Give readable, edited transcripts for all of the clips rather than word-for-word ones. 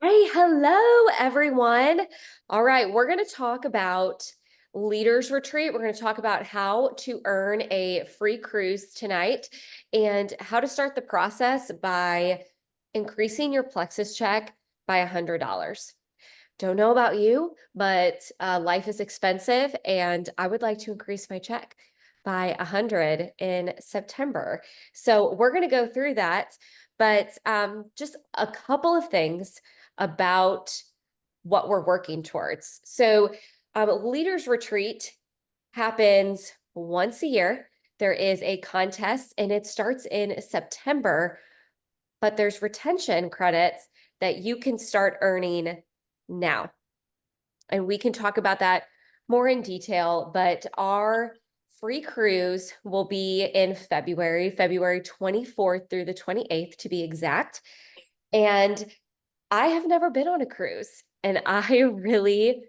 Hey, hello, everyone. All right, we're going to talk about Leaders Retreat. We're going to talk about how to earn a free cruise tonight and how to start the process by increasing your Plexus check by $100. Don't know about you, but life is expensive, and I would like to increase my check by 100 in September. So we're going to go through that, but just a couple of things about what we're working towards. So Leaders Retreat happens once a year. There is a contest, and it starts in September, but there's retention credits that you can start earning now. And we can talk about that more in detail, but our free cruise will be in February 24th through the 28th to be exact. And I have never been on a cruise, and I really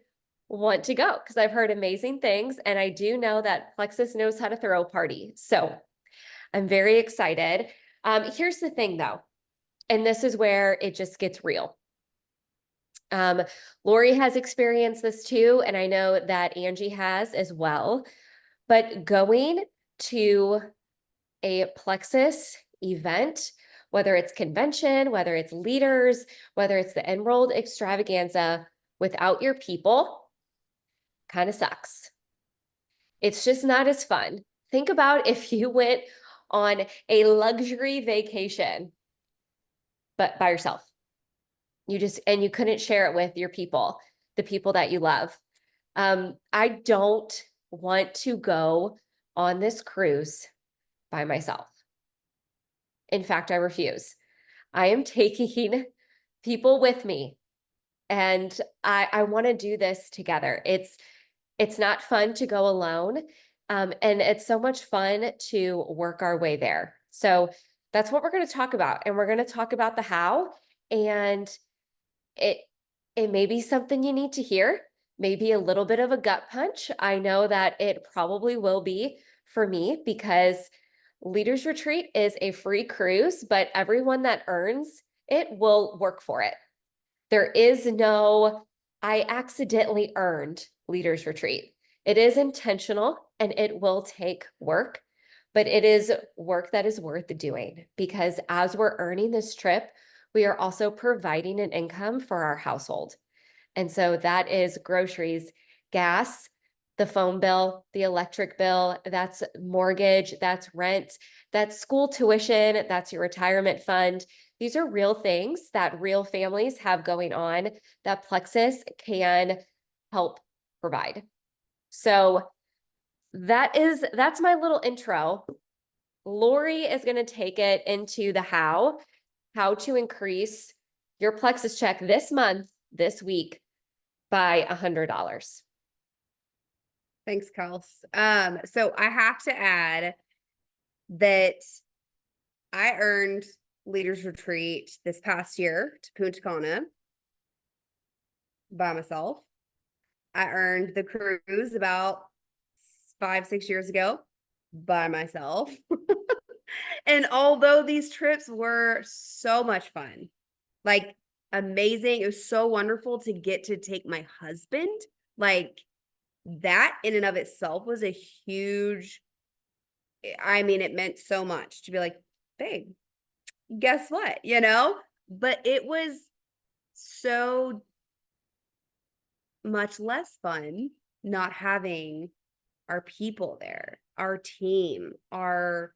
want to go because I've heard amazing things. And I do know that Plexus knows how to throw a party. So I'm very excited. Here's the thing though, and this is where it just gets real. Lori has experienced this too, and I know that Angie has as well. But going to a Plexus event, whether it's convention, whether it's leaders, whether it's the enrolled extravaganza, without your people, kind of sucks. It's just not as fun. Think about if you went on a luxury vacation, but by yourself. And you couldn't share it with your people, the people that you love. I don't want to go on this cruise by myself. In fact, I refuse. I am taking people with me, and I want to do this together. It's not fun to go alone, and it's so much fun to work our way there. So that's what we're going to talk about, and we're going to talk about the how. And it it may be something you need to hear, maybe a little bit of a gut punch. I know that it probably will be for me because Leaders Retreat is a free cruise, but everyone that earns it will work for it. There is no, I accidentally earned Leaders Retreat. It is intentional and it will take work, but it is work that is worth doing because as we're earning this trip, we are also providing an income for our household. And so that is groceries, gas, the phone bill, the electric bill, that's mortgage, that's rent, that's school tuition, that's your retirement fund. These are real things that real families have going on that Plexus can help provide. So that's my little intro. Lori is going to take it into the how to increase your Plexus check this month, this week by $100. Thanks, Kels. So I have to add that I earned Leaders Retreat this past year to Punta Cana by myself. I earned the cruise about 5-6 years ago by myself. And although these trips were so much fun, like amazing, it was so wonderful to get to take my husband. Like that in and of itself was a huge, I mean, it meant so much to be like, babe, guess what? But it was so much less fun not having our people there, our team, our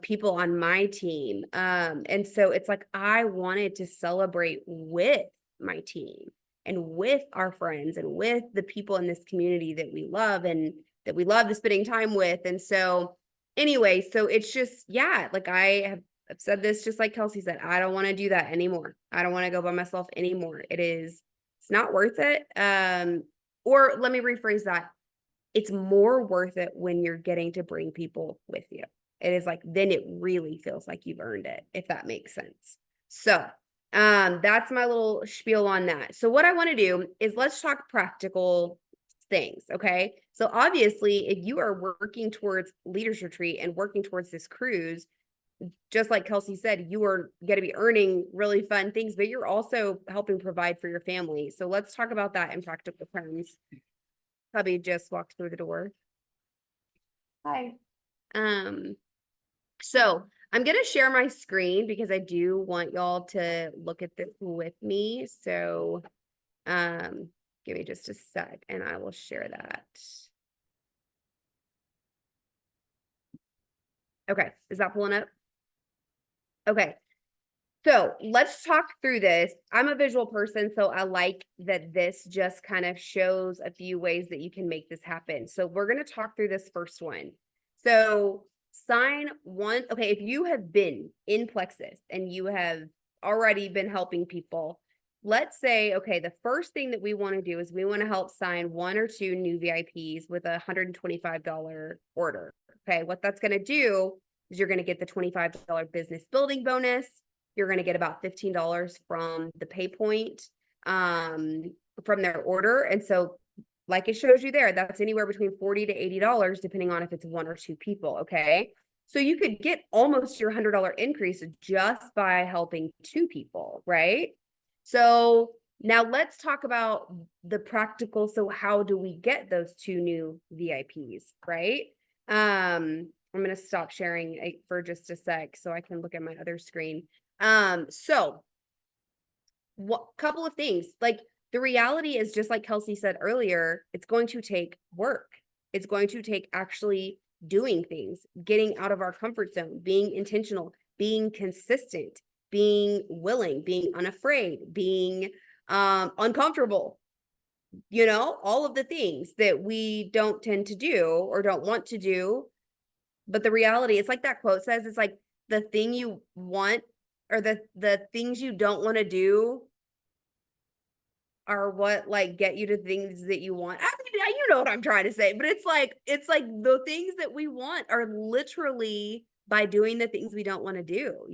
people on my team. And so it's like I wanted to celebrate with my team and with our friends and with the people in this community that we love and that we love the spending time with. And so anyway, so it's just, yeah, like I've said this just like Kelsey said, I don't want to do that anymore. I don't want to go by myself anymore. It's not worth it. Or let me rephrase that. It's more worth it when you're getting to bring people with you. It is like, then it really feels like you've earned it, if that makes sense. So, that's my little spiel on that. So what I want to do is let's talk practical things. Okay. So obviously, if you are working towards Leaders Retreat and working towards this cruise, just like Kelsey said, you are going to be earning really fun things, but you're also helping provide for your family. So let's talk about that in practical terms. Hubby just walked through the door. Hi. So I'm going to share my screen because I do want y'all to look at this with me. So, give me just a sec and I will share that. Okay. Is that pulling up? Okay. So let's talk through this. I'm a visual person, so I like that this just kind of shows a few ways that you can make this happen. So we're going to talk through this first one. So sign one. Okay, if you have been in Plexus and you have already been helping people, let's say, okay, the first thing that we want to do is we want to help sign 1 or 2 new VIPs with a $125 order. Okay, what that's going to do is you're going to get the $25 business building bonus. You're going to get about $15 from the pay point from their order. And so like it shows you there, that's anywhere between $40 to $80, depending on if it's 1 or 2 people. Okay. So you could get almost your $100 increase just by helping 2 people. Right. So now let's talk about the practical. So how do we get those 2 new VIPs? Right. I'm going to stop sharing for just a sec so I can look at my other screen. So what couple of things, like the reality is just like Kelsey said earlier, it's going to take work. It's going to take actually doing things, getting out of our comfort zone, being intentional, being consistent, being willing, being unafraid, being uncomfortable, all of the things that we don't tend to do or don't want to do. But the reality, it's like that quote says, it's like the thing you want or the things you don't want to do are what like get you to things that you want. I mean, you know what I'm trying to say, but it's like the things that we want are literally by doing the things we don't want to do.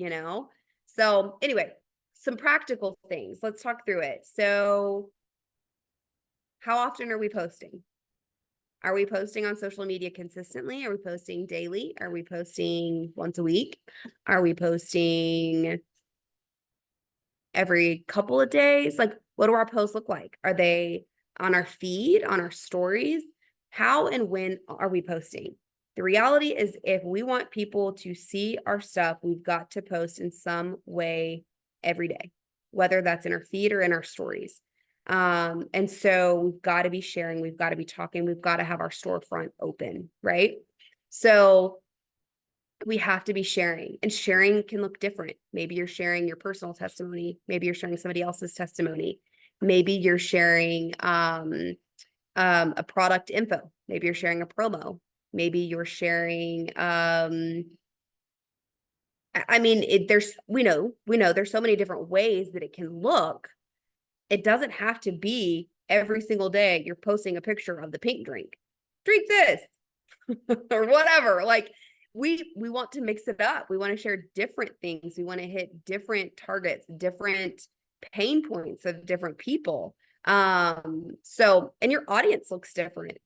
So anyway, some practical things. Let's talk through it. So how often are we posting? Are we posting on social media consistently? Are we posting daily? Are we posting once a week? Are we posting every couple of days? Like, what do our posts look like? Are they on our feed, on our stories? How and when are we posting? The reality is, if we want people to see our stuff, we've got to post in some way every day, whether that's in our feed or in our stories. And so we've got to be sharing, we've got to be talking, we've got to have our storefront open, right? So we have to be sharing, and sharing can look different. Maybe you're sharing your personal testimony. Maybe you're sharing somebody else's testimony. Maybe you're sharing a product info. Maybe you're sharing a promo. Maybe you're sharing we know there's so many different ways that it can look. It doesn't have to be every single day you're posting a picture of the pink drink this or whatever. Like we want to mix it up. We want to share different things. We want to hit different targets, different pain points of different people. So, and your audience looks different.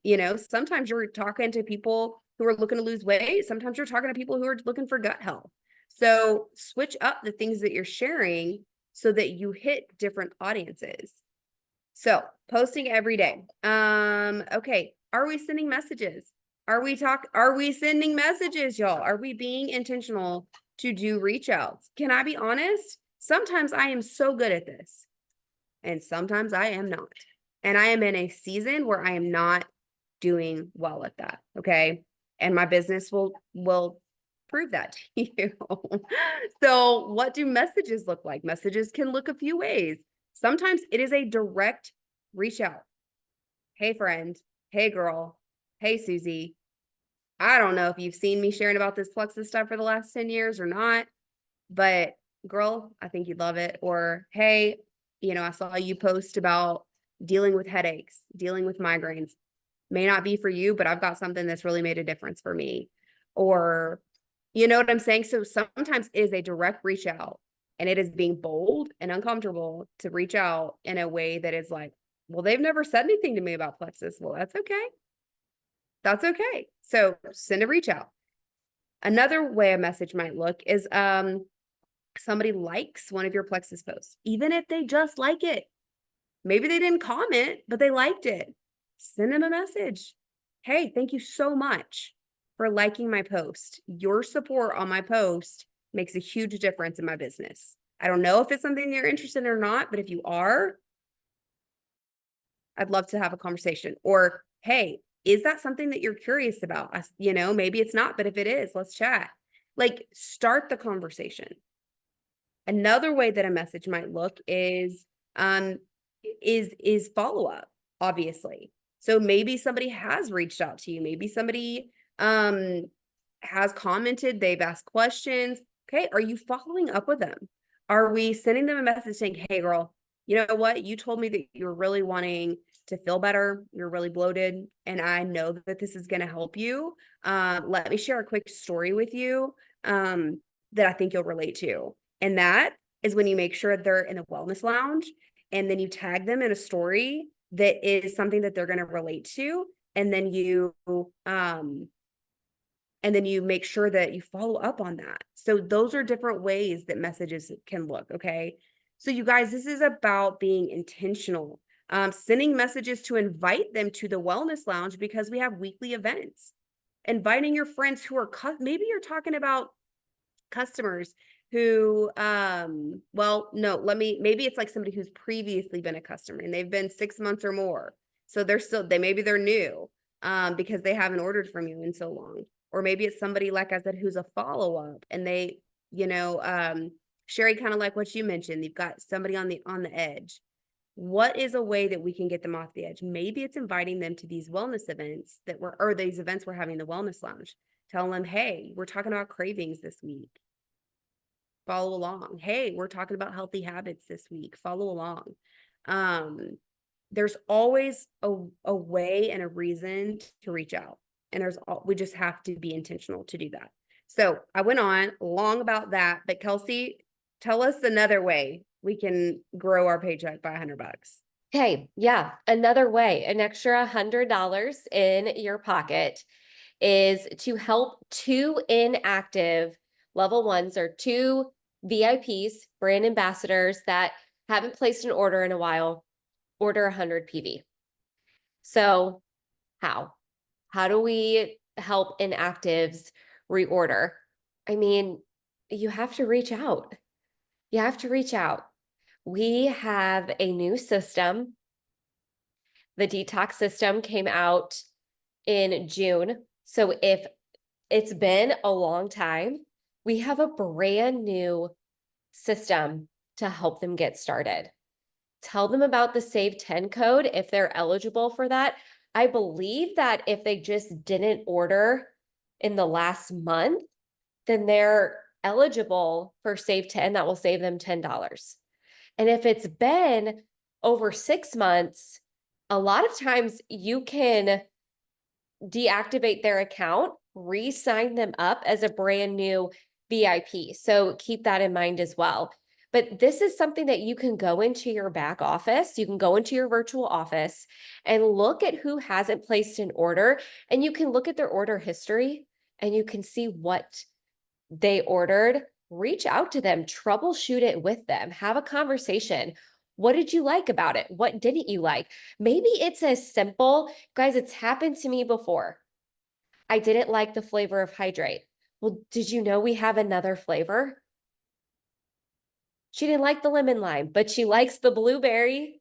Sometimes you're talking to people who are looking to lose weight. Sometimes you're talking to people who are looking for gut health. So switch up the things that you're sharing so that you hit different audiences. So posting every day. Okay. Are we sending messages? Are we sending messages, y'all? Are we being intentional to do reach outs? Can I be honest? Sometimes I am so good at this and sometimes I am not. And I am in a season where I am not doing well at that. Okay. And my business will prove that to you. So what do messages look like? Messages can look a few ways. Sometimes it is a direct reach out. Hey friend, hey girl, hey Susie. I don't know if you've seen me sharing about this Plexus stuff for the last 10 years or not, but girl, I think you'd love it. Or, hey, I saw you post about dealing with headaches, dealing with migraines. May not be for you, but I've got something that's really made a difference for me. Or, you know what I'm saying? So sometimes it is a direct reach out, and it is being bold and uncomfortable to reach out in a way that is like, well, they've never said anything to me about Plexus. Well, that's okay. That's okay. So send a reach out. Another way a message might look is somebody likes one of your Plexus posts, even if they just like it. Maybe they didn't comment, but they liked it. Send them a message. Hey, thank you so much for liking my post. Your support on my post makes a huge difference in my business. I don't know if it's something you're interested in or not, but if you are, I'd love to have a conversation. Or, hey, is that something that you're curious about? Maybe it's not, but if it is, let's chat. Like, start the conversation. Another way that a message might look um is follow-up, obviously. So maybe somebody has reached out to you, maybe somebody has commented, they've asked questions. Okay, are you following up with them? Are we sending them a message saying, hey girl, you know what? You told me that you're really wanting to feel better, you're really bloated, and I know that this is going to help you. Let me share a quick story with you that I think you'll relate to. And that is when you make sure they're in a wellness lounge and then you tag them in a story that is something that they're going to relate to. And then you make sure that you follow up on that. So those are different ways that messages can look. Okay. So you guys, this is about being intentional, sending messages to invite them to the wellness lounge because we have weekly events, inviting your friends who are, maybe you're talking about customers who maybe it's like somebody who's previously been a customer and they've been 6 months or more, so they're new because they haven't ordered from you in so long. Or maybe it's somebody, like I said, who's a follow-up and they, Sherry, kind of like what you mentioned, you've got somebody on the edge. What is a way that we can get them off the edge? Maybe it's inviting them to these wellness events these events we're having, the wellness lounge. Tell them, hey, we're talking about cravings this week. Follow along. Hey, we're talking about healthy habits this week. Follow along. There's always a way and a reason to reach out. And we just have to be intentional to do that. So I went on long about that, but Kelsey, tell us another way we can grow our paycheck by $100. Okay, yeah, another way, an extra $100 in your pocket is to help 2 inactive level 1s or 2 VIPs, brand ambassadors that haven't placed an order in a while, order 100 PV. So how do we help inactives reorder? I mean, you have to reach out. You have to reach out. We have a new system. The detox system came out in June. So if it's been a long time, we have a brand new system to help them get started. Tell them about the Save 10 code if they're eligible for that. I believe that if they just didn't order in the last month, then they're eligible for Save 10. That will save them $10. And if it's been over 6 months, a lot of times you can deactivate their account, re-sign them up as a brand new VIP. So keep that in mind as well. But this is something that you can go into your back office, you can go into your virtual office and look at who hasn't placed an order, and you can look at their order history and you can see what they ordered. Reach out to them, troubleshoot it with them, have a conversation. What did you like about it? What didn't you like? Maybe it's as simple, guys, it's happened to me before. I didn't like the flavor of Hydrate. Well, did you know we have another flavor? She didn't like the lemon lime, but she likes the blueberry.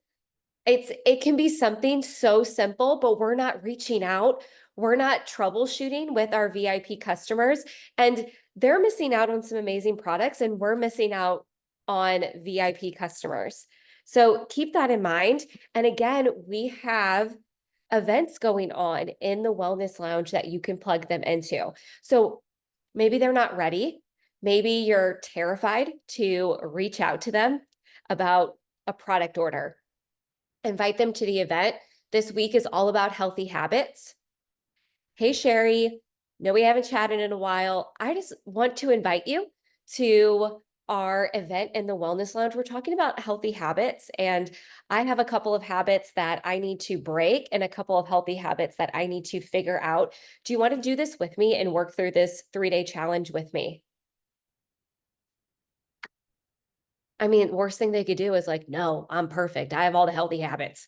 It can be something so simple, but we're not reaching out. We're not troubleshooting with our VIP customers, and they're missing out on some amazing products, and we're missing out on VIP customers. So keep that in mind. And again, we have events going on in the wellness lounge that you can plug them into. So maybe they're not ready. Maybe you're terrified to reach out to them about a product order. Invite them to the event. This week is all about healthy habits. Hey, Sherry, no, we haven't chatted in a while. I just want to invite you to our event in the Wellness Lounge, we're talking about healthy habits. And I have a couple of habits that I need to break and a couple of healthy habits that I need to figure out. Do you want to do this with me and work through this 3-day challenge with me? I mean, worst thing they could do is like, no, I'm perfect. I have all the healthy habits.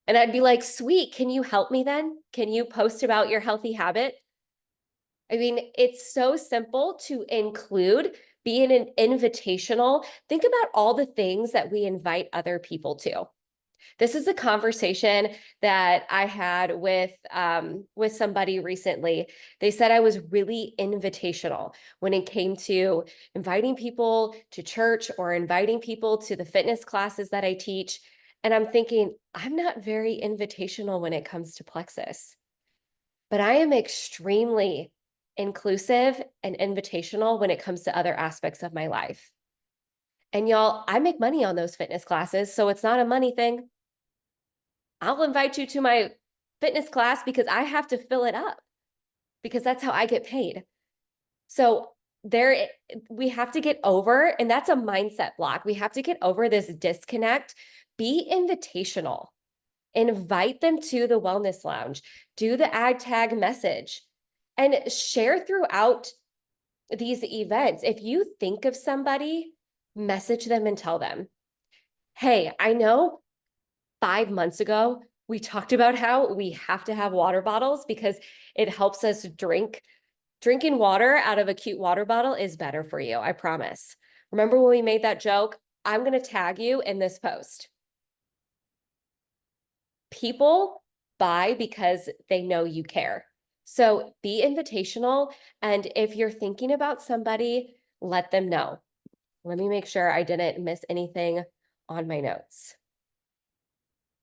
And I'd be like, sweet, can you help me then? Can you post about your healthy habit? I mean, it's so simple to include, being an invitational. Think about all the things that we invite other people to. This is a conversation that I had with somebody recently. They said I was really invitational when it came to inviting people to church or inviting people to the fitness classes that I teach. And I'm thinking, I'm not very invitational when it comes to Plexus, but I am extremely inclusive and invitational when it comes to other aspects of my life. And y'all, I make money on those fitness classes, so it's not a money thing. I'll invite you to my fitness class because I have to fill it up because that's how I get paid. So there we have to get over, and that's a mindset block. We have to get over this disconnect. Be invitational. Invite them to the wellness lounge. Do the ag tag message and share throughout these events. If you think of somebody, message them and tell them, hey, I know 5 months ago, we talked about how we have to have water bottles because it helps us drink. Drinking water out of a cute water bottle is better for you, I promise. Remember when we made that joke? I'm going to tag you in this post. People buy because they know you care. So be invitational. And if you're thinking about somebody, let them know. Let me make sure I didn't miss anything on my notes.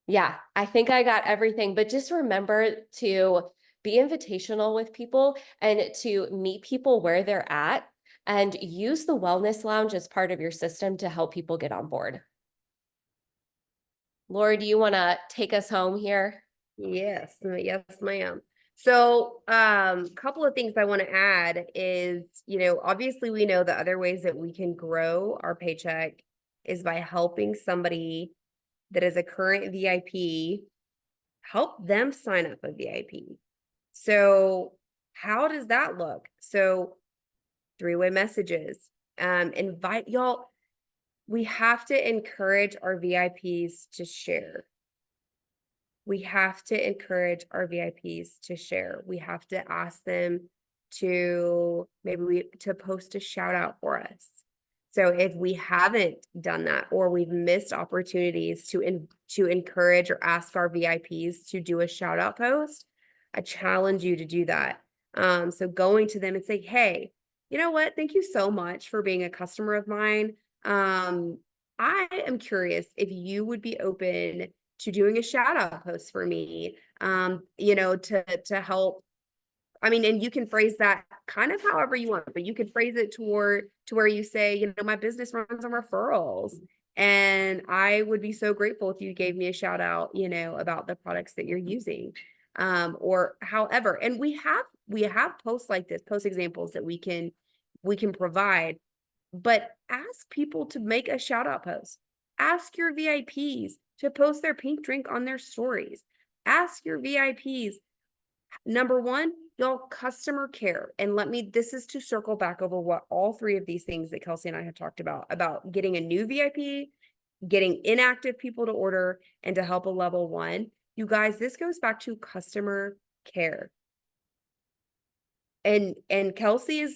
Yeah, I think I got everything, but just remember to be invitational with people and to meet people where they're at and use the wellness lounge as part of your system to help people get on board. Lori, do you want to take us home here? Yes, yes, ma'am. So, couple of things I want to add is, obviously we know the other ways that we can grow our paycheck is by helping somebody that is a current VIP, help them sign up a VIP. So, how does that look? So, three-way messages. Invite y'all. We have to encourage our VIPs to share. We have to encourage our VIPs to share. We have to ask them to to post a shout out for us. So if we haven't done that or we've missed opportunities to encourage or ask our VIPs to do a shout out post, I challenge you to do that. So going to them and say, hey, you know what? Thank you so much for being a customer of mine. I am curious if you would be open to doing a shout out post for me, to help. I mean, and you can phrase that kind of however you want, but you could phrase it to where you say, my business runs on referrals. And I would be so grateful if you gave me a shout out, about the products that you're using. Or however, and we have posts like this, post examples that we can provide, but ask people to make a shout out post. Ask your VIPs to post their pink drink on their stories. Ask your VIPs. Number one, y'all, customer care. And this is to circle back over what all three of these things that Kelsey and I have talked about getting a new VIP, getting inactive people to order, and to help a level one. You guys, this goes back to customer care. And Kelsey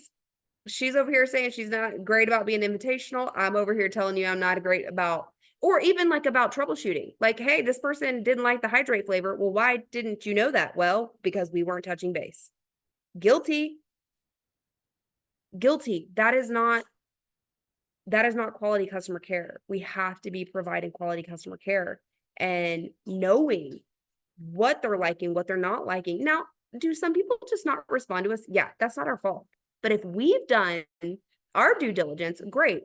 she's over here saying she's not great about being invitational. I'm over here telling you I'm not great about, or even like about troubleshooting. Like, hey, this person didn't like the hydrate flavor. Well, why didn't you know that? Well, because we weren't touching base. Guilty. That is not quality customer care. We have to be providing quality customer care and knowing what they're liking, what they're not liking. Now, do some people just not respond to us? Yeah, that's not our fault. But if we've done our due diligence, great.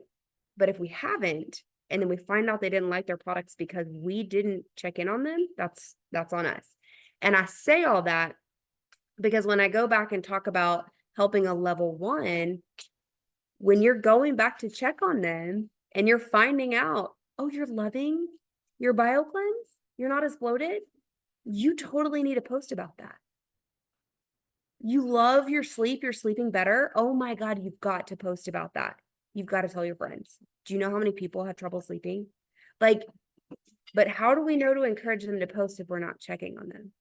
But if we haven't, and then we find out they didn't like their products because we didn't check in on them, that's on us. And I say all that because when I go back and talk about helping a level one, when you're going back to check on them and you're finding out, oh, you're loving your bio cleanse, you're not as bloated, you totally need to post about that. You love your sleep, you're sleeping better. Oh my God, you've got to post about that. You've got to tell your friends. Do you know how many people have trouble sleeping? Like, but how do we know to encourage them to post if we're not checking on them?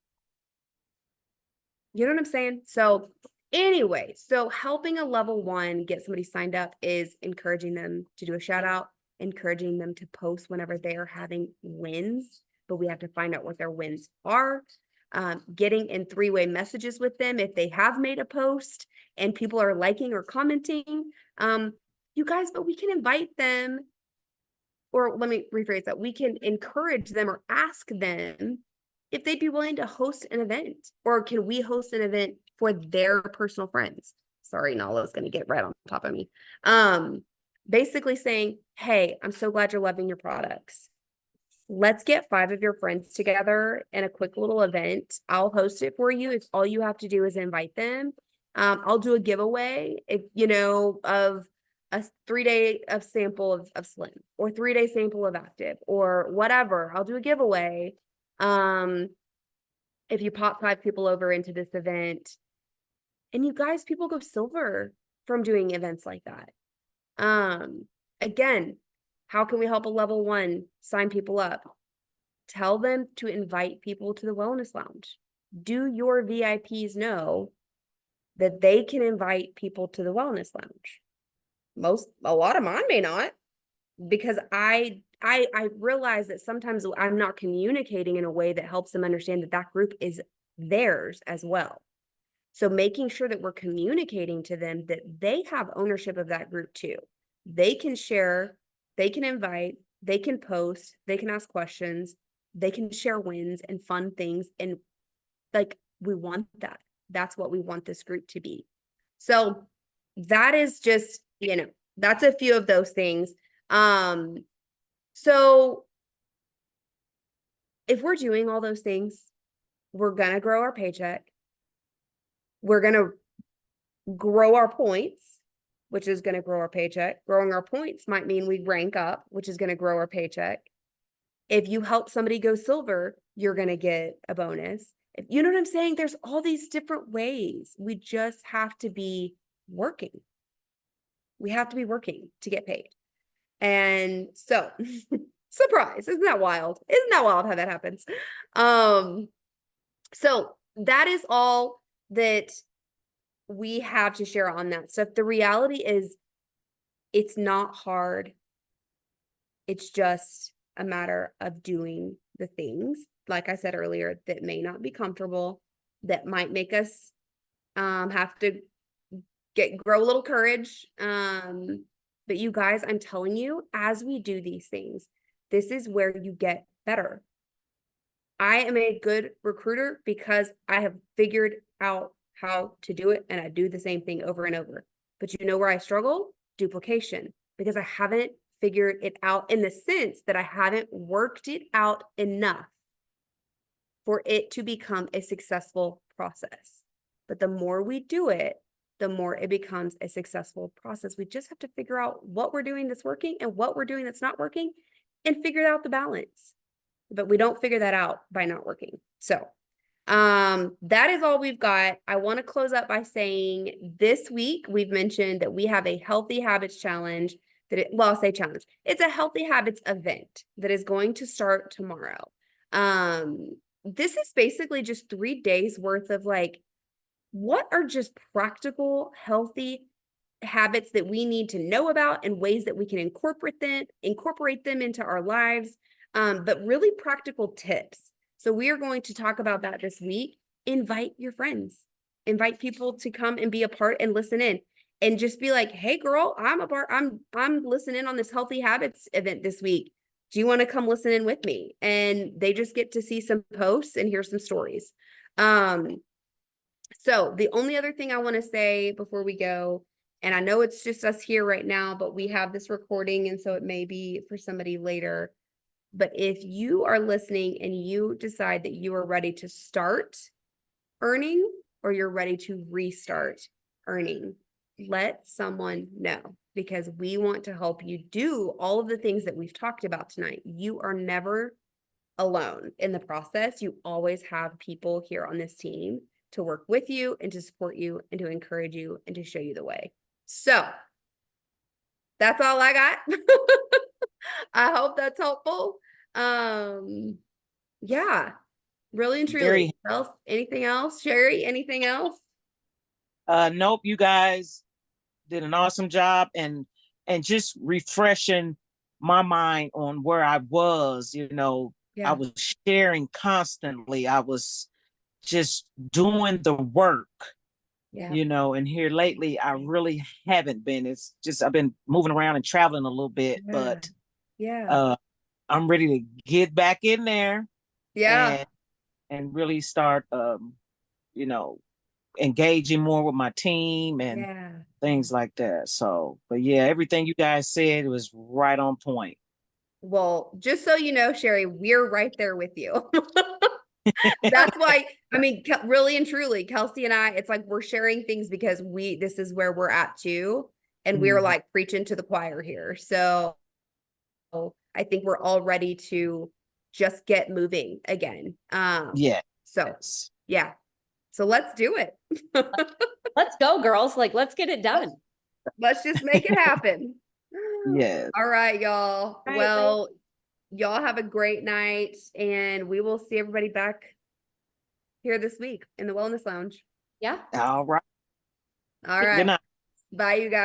You know what I'm saying? So anyway, so helping a level 1 get somebody signed up is encouraging them to do a shout out, encouraging them to post whenever they are having wins, but we have to find out what their wins are. Getting in 3-way messages with them if they have made a post and people are liking or commenting. You guys, but we can invite them, or let me rephrase that. We can encourage them or ask them if they'd be willing to host an event, or can we host an event for their personal friends? Sorry, Nala's going to get right on top of me. Basically saying, hey, I'm so glad you're loving your products. Let's get 5 of your friends together in a quick little event. I'll host it for you. If all you have to do is invite them. I'll do a giveaway, of a 3-day of sample of Slim, or 3-day sample of Active, or whatever. I'll do a giveaway. If you pop 5 people over into this event, and you guys, people go silver from doing events like that. Again, how can we help a level 1 sign people up? Tell them to invite people to the wellness lounge. Do your VIPs know that they can invite people to the wellness lounge? A lot of mine may not, because I realize that sometimes I'm not communicating in a way that helps them understand that that group is theirs as well. So making sure that we're communicating to them that they have ownership of that group too. They can share, they can invite, they can post, they can ask questions, they can share wins and fun things. And like, we want that. That's what we want this group to be. So that is just, that's a few of those things. So if we're doing all those things, we're going to grow our paycheck. We're going to grow our points, which is going to grow our paycheck. Growing our points might mean we rank up, which is going to grow our paycheck. If you help somebody go silver, you're going to get a bonus. If you know what I'm saying? There's all these different ways. We just have to be working. We have to be working to get paid. And so, surprise, isn't that wild? Isn't that wild how that happens? So that is all that we have to share on that stuff. The reality is, it's not hard. It's just a matter of doing the things, like I said earlier, that may not be comfortable, that might make us have to grow a little courage. But you guys, I'm telling you, as we do these things, this is where you get better. I am a good recruiter because I have figured out how to do it, and I do the same thing over and over. But you know where I struggle? Duplication, because I haven't figured it out, in the sense that I haven't worked it out enough for it to become a successful process. But the more we do it, the more it becomes a successful process. We just have to figure out what we're doing that's working and what we're doing that's not working, and figure out the balance. But we don't figure that out by not working. So that is all we've got. I want to close up by saying, this week we've mentioned that we have a healthy habits challenge I'll say challenge. It's a healthy habits event that is going to start tomorrow. This is basically just 3 days worth of what are just practical, healthy habits that we need to know about, and ways that we can incorporate them into our lives. But really practical tips. So we are going to talk about that this week. Invite your friends, invite people to come and be a part and listen in, and just be like, hey girl, I'm listening on this healthy habits event this week. Do you want to come listen in with me? And they just get to see some posts and hear some stories. So the only other thing I want to say before we go, and I know it's just us here right now, but we have this recording, and so it may be for somebody later. But if you are listening and you decide that you are ready to start earning, or you're ready to restart earning, let someone know. because we want to help you do all of the things that we've talked about tonight. You are never alone in the process. You always have people here on this team to work with you and to support you and to encourage you and to show you the way. So that's all I got. I hope that's helpful. Yeah, really and truly. Very Else, anything else? Sherry, anything else? nope, you guys did an awesome job, and just refreshing my mind on where I was, I Yeah. was sharing constantly. I was just doing the work, Yeah. and here lately I really haven't been. It's just I've been moving around and traveling a little bit, Yeah. but Yeah. uh I'm ready to get back in there Yeah. and really start you know, engaging more with my team and Yeah. things like that. So, but yeah, everything you guys said was right on point. Well, just so you know, Sherry, we're right there with you. That's why, I mean, really and truly, Kelsey and I, it's like we're sharing things because this is where we're at too. And we're Mhm. like preaching to the choir here. So I think we're all ready to just get moving again. So Yes. yeah. So let's do it. Let's go, girls. Like, let's get it done. Let's just make it happen. Yes. All right, y'all. All right, Well, y'all have a great night, and we will see everybody back here this week in the Wellness Lounge. yeah. All All right. Good right. night. Bye, you guys.